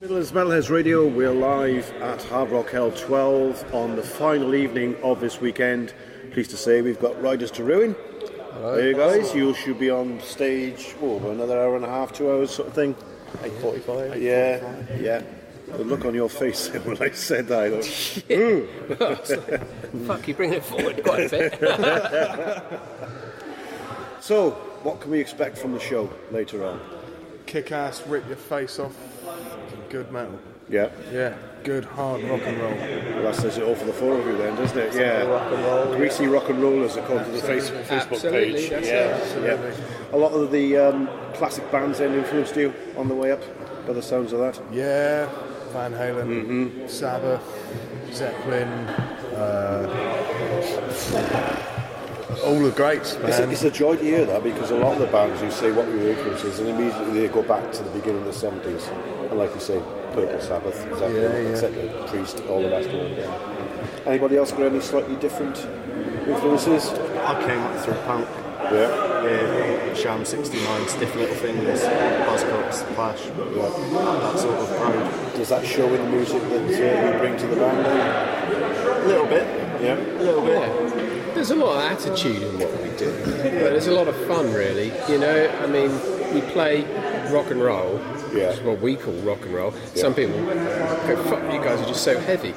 Midlands Metalheads Radio, we're live at Hard Rock L12 on the final evening of this weekend. Pleased to say we've got Riders to Ruin. Hello. There you guys, you should be on stage another hour and a half, 2 hours sort of thing. 8:45. Yeah. The look on your face when I said that, I thought, fuck, you bring it forward quite a bit. So, what can we expect from the show later on? Kick-ass, rip your face off, good metal. Yeah. Yeah, good hard rock and roll. Well, that says it all for the four of you then, doesn't it? Yeah. Rock and roll. Greasy rock and rollers according to the Facebook Absolutely, page. That's Yeah. A lot of the classic bands then influenced you on the way up, by the sounds of that. Yeah, Van Halen, Sabbath, Zeppelin, all the greats, man. It's a joy to hear that, because a lot of the bands you say what were your influences and immediately they go back to the beginning of the 70s, and like you say, Purple Sabbath, Zeppelin, etc., Priest, all the rest of it. Yeah. Anybody else got any slightly different influences? I came up through punk. Yeah. Sham 69, Stiff Little Fingers, Buzzcocks, Clash, that sort of crowd. Does that show in the music that you bring to the band? A little bit. Yeah. A little bit. Yeah. There's a lot of attitude in what we do, but there's a lot of fun, really. You know, I mean, we play rock and roll, which is what we call rock and roll. Yeah. Some people go, fuck, you guys are just so heavy.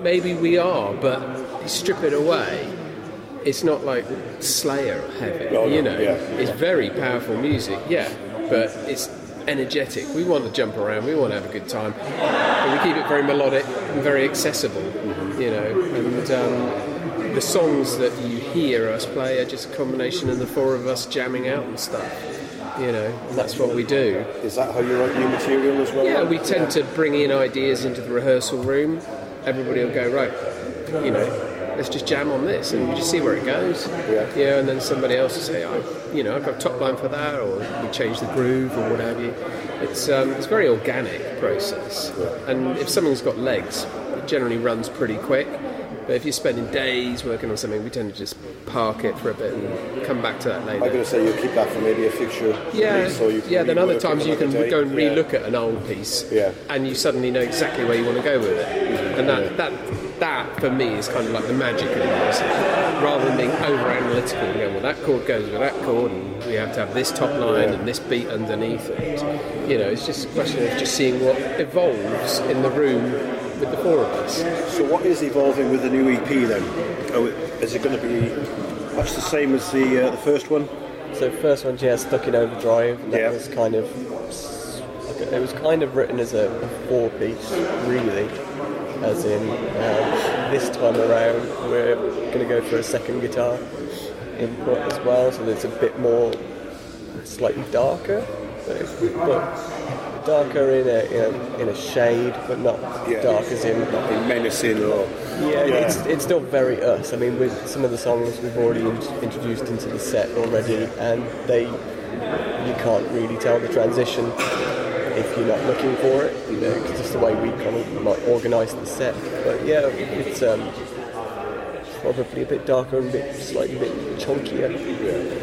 Maybe we are, but you strip it away, it's not like Slayer or heavy, It's very powerful music, but it's energetic. We want to jump around, we want to have a good time, but we keep it very melodic and very accessible, and the songs that you hear us play are just a combination of the four of us jamming out and stuff, and that's what we do. Is that how you write new material as well? Yeah, we tend to bring in ideas into the rehearsal room. Everybody will go, right, let's just jam on this and just see where it goes. And then somebody else will say, I've got a top line for that, or we change the groove or what have you. It's a very organic process, and if something's got legs, it generally runs pretty quick. But if you're spending days working on something, we tend to just park it for a bit and come back to that later. I'm going to say you'll keep that for maybe a future release, so you can then other times you can go and re-look at an old piece, and you suddenly know exactly where you want to go with it. And that for me is kind of like the magic of music, rather than being over-analytical and going, well, that chord goes with that chord, and we have to have this top line and this beat underneath it. It's just a question of just seeing what evolves in the room with the four of us. So what is evolving with the new EP then? Is it going to be much the same as the first one? So the first one, Stuck in Overdrive. And that was kind of, it was kind of written as a four-piece, really. As in, this time around, we're going to go for a second guitar input as well, so there's a bit more, slightly darker, but darker in a shade, but not dark as in menacing or it's still very us. I mean, with some of the songs we've already introduced into the set already, and you can't really tell the transition if you're not looking for it, because it's the way we kind of like organise the set. But it's probably a bit darker and slightly a bit chunkier,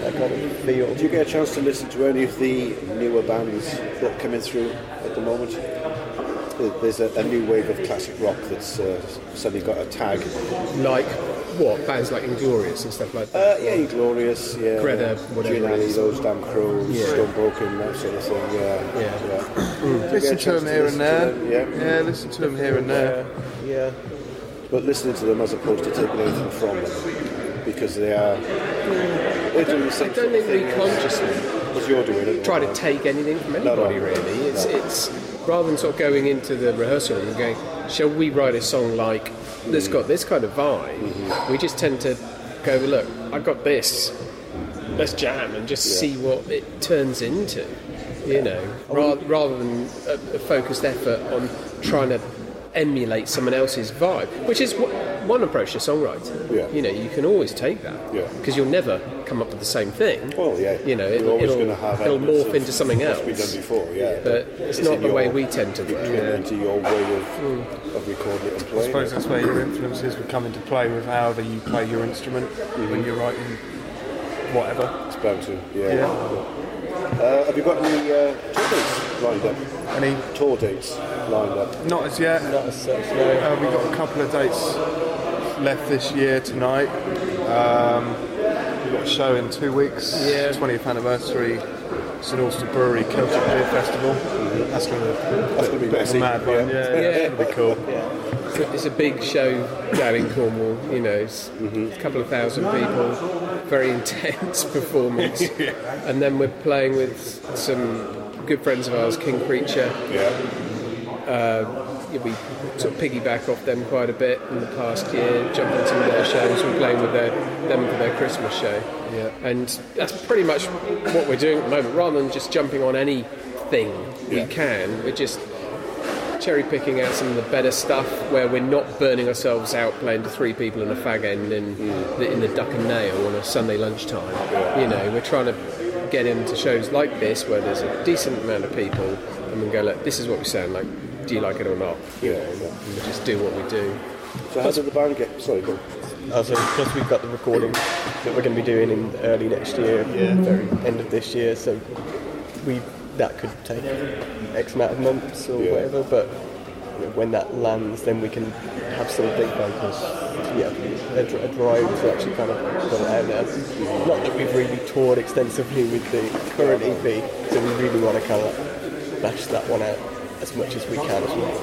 that kind of feel. Do you get a chance to listen to any of the newer bands that are coming through at the moment? There's a new wave of classic rock that's suddenly got a tag. Like what? Bands like Inglorious and stuff like that? Inglorious, Greta, whatever. Ginelli, Those Damn Crows, Stonebroken, that sort of thing, Listen to them here and there. Listen to them here and there. But listening to them as opposed to taking anything from them, because they're doing the same I don't think we consciously as you're doing try to take anything from anybody, really. It's rather than sort of going into the rehearsal room and going, shall we write a song like that's got this kind of vibe? We just tend to go, look, I've got this, let's jam and just see what it turns into, rather than a focused effort on trying to emulate someone else's vibe, which is one approach to songwriting. You can always take that, because you'll never come up with the same thing. Well, it'll morph into something else. Been done before, but it's not the way we tend to work. Into your way of recording it and playing. I suppose that's where your influences would come into play with however you play your instrument when you're writing whatever. It's bound to, Have you got any tour dates lined up? Any? Tour dates lined up? Not as yet. Not as such, no. We've got a couple of dates left this year tonight. We've got a show in 2 weeks, 20th anniversary, St Austell Brewery Celtic Beer Festival. That's going to be messy. a mad one. Yeah, it's going to be cool. It's a big show down in Cornwall, you know, it's a couple of thousand people, very intense performance. And then we're playing with some good friends of ours, King Creature. We sort of piggyback off them quite a bit in the past year, jumping on some of their shows. We're playing with them for their Christmas show. And that's pretty much what we're doing at the moment. Rather than just jumping on anything we can, we're just cherry picking out some of the better stuff where we're not burning ourselves out playing to 3 people and a fag end in the Duck and Nail on a Sunday lunchtime. You know, we're trying to get into shows like this where there's a decent amount of people and we go, look, this is what we sound like. Do you like it or not? You know, and we just do what we do. So how did the band get? Sorry, go on. Plus we've got the recording that we're going to be doing in early next year, very end of this year. So that could take X amount of months or whatever. But when that lands, then we can have some big focus. A drive to actually kind of put it out there. Not that we've really toured extensively with the current EP, so we really want to kind of bash that one out as much as we can as well.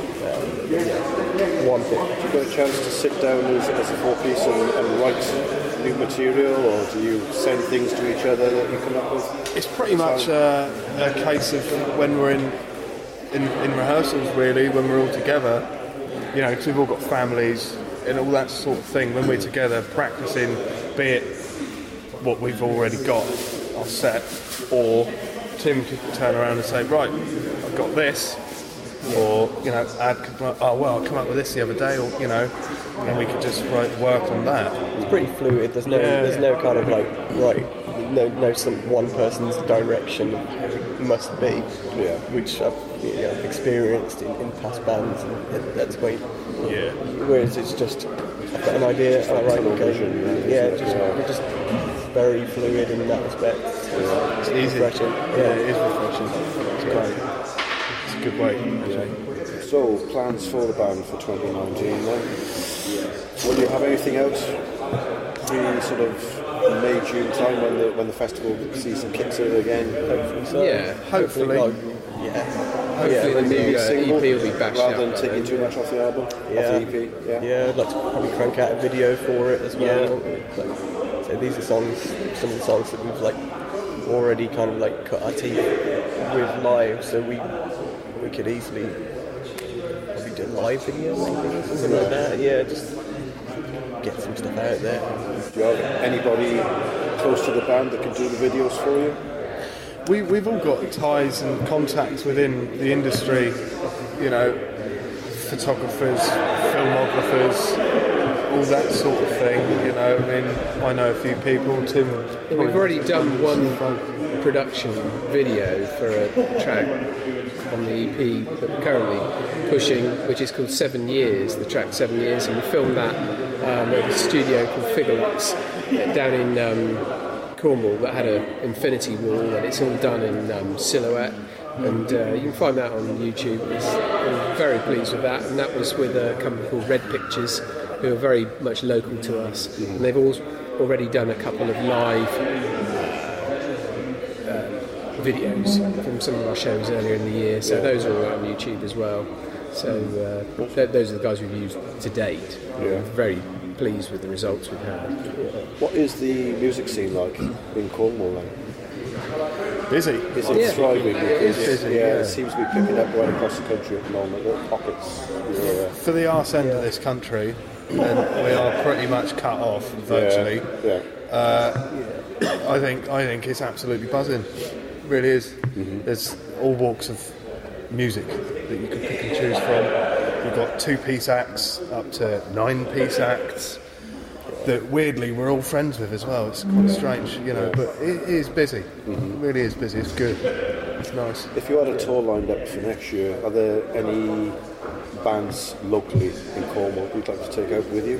One thing. Do you get a chance to sit down as a 4-piece and write new material, or do you send things to each other that you come up with? It's pretty much a case of when we're in rehearsals, really, when we're all together, you know, because we've all got families and all that sort of thing. When we're together practicing, be it what we've already got, our set, or Tim could turn around and say, right, I've got this. Or, you know, Ad could be like, oh, well, I come up with this the other day, or, you know, and we could just work on that. It's pretty fluid. There's no kind of like, right, no some one person's direction must be, which I've experienced in past bands, and that's great. Whereas it's just, I've got an idea, and I write an occasion. We're just very fluid in that respect. It's easy. Refreshing. Yeah, it is refreshing. It's great. Good way, actually. So, plans for the band for 2019 then? Will you have anything out pre sort of May, June time when the festival season kicks in again? Hopefully so. Yeah, hopefully. Hopefully the new EP will be bashed out. Rather than taking too much off the album, off the EP. I'd like to probably crank out a video for it as well. So these are some of the songs that we've like already kind of like cut our teeth with live, so we could easily probably do a live video maybe or something like that. Yeah, just get some stuff out there. Do you have anybody close to the band that can do the videos for you? We've all got ties and contacts within the industry, you know, photographers, filmographers, all that sort of thing, you know. I mean, I know a few people. Tim. We've already done one production video for a track on the EP that we're currently pushing, which is called 7 Years, the track 7 Years, and we filmed that at a studio called Figurelux down in Cornwall that had an infinity wall, and it's all done in silhouette, and you can find that on YouTube. I'm very pleased with that, and that was with a company called Red Pictures, who are very much local to us, and they've already done a couple of live videos from some of our shows earlier in the year, so those are all on YouTube as well. So those are the guys we've used to date. We're very pleased with the results we've had. What is the music scene like in Cornwall then? Busy. Is it thriving? It is busy, it seems to be picking up right across the country at the moment, little pockets. For the arse end of this country, and we are pretty much cut off virtually. I think it's absolutely buzzing. It really is. There's all walks of music that you can pick and choose from. You've got 2-piece acts up to 9-piece acts that weirdly we're all friends with as well. It's quite strange, you know, but it is busy. It really is busy. It's good. It's nice. If you had a tour lined up for next year, are there any bands locally in Cornwall you'd like to take out with you?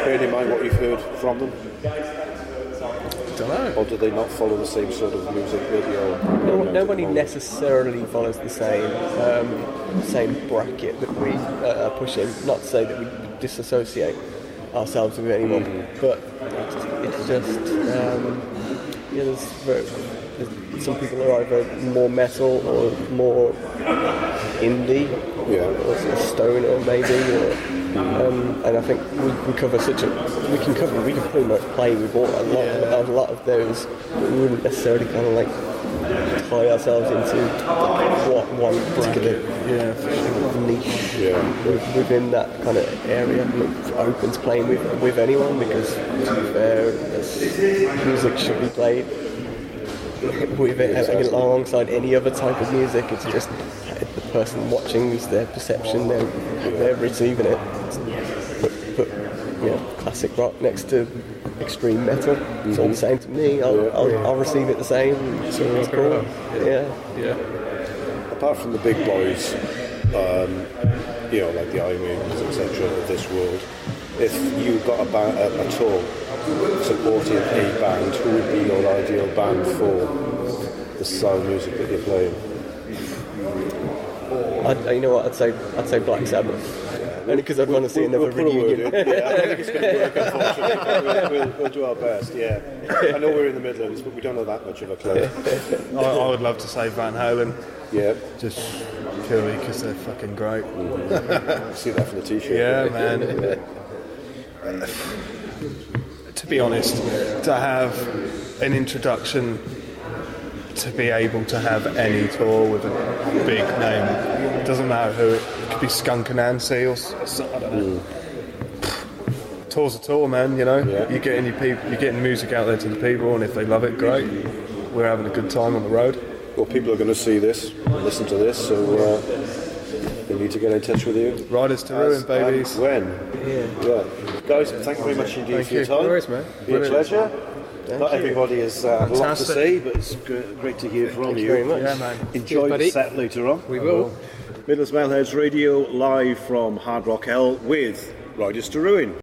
Bearing in mind what you've heard from them. don't know. Or do they not follow the same sort of music video? Nobody necessarily follows the same bracket that we are pushing. Not to say that we disassociate ourselves with anyone, but it's just there's some people are either more metal or more indie, or sort of stoner maybe. And I think we cover we can pretty much play with a lot of those. But we wouldn't necessarily kind of like tie ourselves into one particular niche within that kind of area. It's open to playing with anyone, because to be fair, music should be played with it alongside any other type of music. It's just the person watching is their perception, they're receiving it. Put classic rock next to extreme metal, it's all the same to me. I'll receive it the same. So it's cool. Yeah. Apart from the big boys, like the Iron Maidens, etc. of this world, if you got a tour supporting a band, who would be your ideal band for the style of music that you're playing? You know what? I'd say Black Sabbath. Only because I'd want to see another reunion. I don't think it's going to work, unfortunately. We'll do our best, I know we're in the Midlands, but we don't know that much of a clue. I would love to say Van Halen. Yeah. Just purely because they're fucking great. See that from the t-shirt. Yeah, man. To be honest, to have an introduction, to be able to have any tour with a big name, it doesn't matter who it could be, Skunk and Nancy or I don't know. Tour's a tour, man. You're getting you're getting music out there to the people, and if they love it, great. We're having a good time on the road. Well, people are going to see this, listen to this, so they need to get in touch with you. Riders to Ruin, babies. When? Yeah. Guys, thank you very much indeed for your time. No worries, man. Be a pleasure. Not everybody has a lot to say, but it's great to hear from you. Very much. Yeah, man. Enjoy the set later on. We will. Midlands Metalheads Radio, live from Hard Rock Hell with Riders to Ruin.